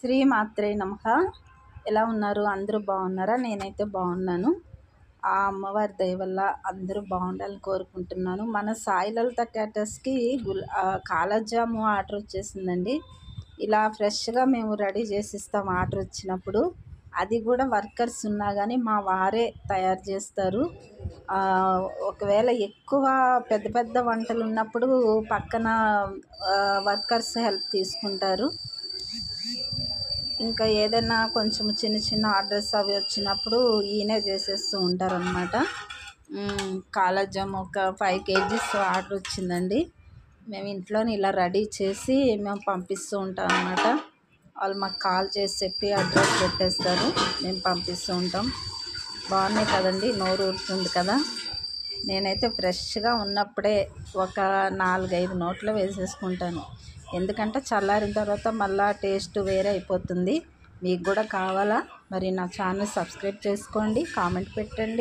శ్రీమాత్రే నమః. ఎలా ఉన్నారు? అందరూ బాగున్నారా? నేనైతే బాగున్నాను. ఆ అమ్మవారి దయ వల్ల అందరూ బాగుండాలని కోరుకుంటున్నాను. మన సాయి లలిత క్యాటర్స్కి కాలా జాము ఆర్డర్ వచ్చేసిందండి. ఇలా ఫ్రెష్గా మేము రెడీ చేసి ఇస్తాం ఆర్డర్ వచ్చినప్పుడు. అది కూడా వర్కర్స్ ఉన్నా కానీ మా వారే తయారు చేస్తారు. ఒకవేళ ఎక్కువ పెద్ద పెద్ద వంటలు ఉన్నప్పుడు పక్కన వర్కర్స్ హెల్ప్ తీసుకుంటారు. ఇంకా ఏదైనా కొంచెం చిన్న చిన్న ఆర్డర్స్ అవి వచ్చినప్పుడు ఈయనే చేసేస్తూ ఉంటారనమాట. కాలాజామ్ ఒక 5 kgs ఆర్డర్ వచ్చిందండి. మేము ఇంట్లోనే ఇలా రెడీ చేసి మేము పంపిస్తూ ఉంటాం అన్నమాట. వాళ్ళు మాకు కాల్ చేసి చెప్పి అడ్రస్ పెట్టేస్తారు, మేము పంపిస్తూ ఉంటాం. బాగున్నాయి కదండి, నోరు ఊరుతుంది కదా. నేనైతే ఫ్రెష్గా ఉన్నప్పుడే ఒక 4-5 నోట్లో వేసేసుకుంటాను. ఎందుకంటే చల్లారిన తర్వాత మళ్ళీ టేస్ట్ వేరే అయిపోతుంది. మీకు కూడా కావాలా? మరి నా ఛానల్ సబ్స్క్రైబ్ చేసుకోండి, కామెంట్ పెట్టండి.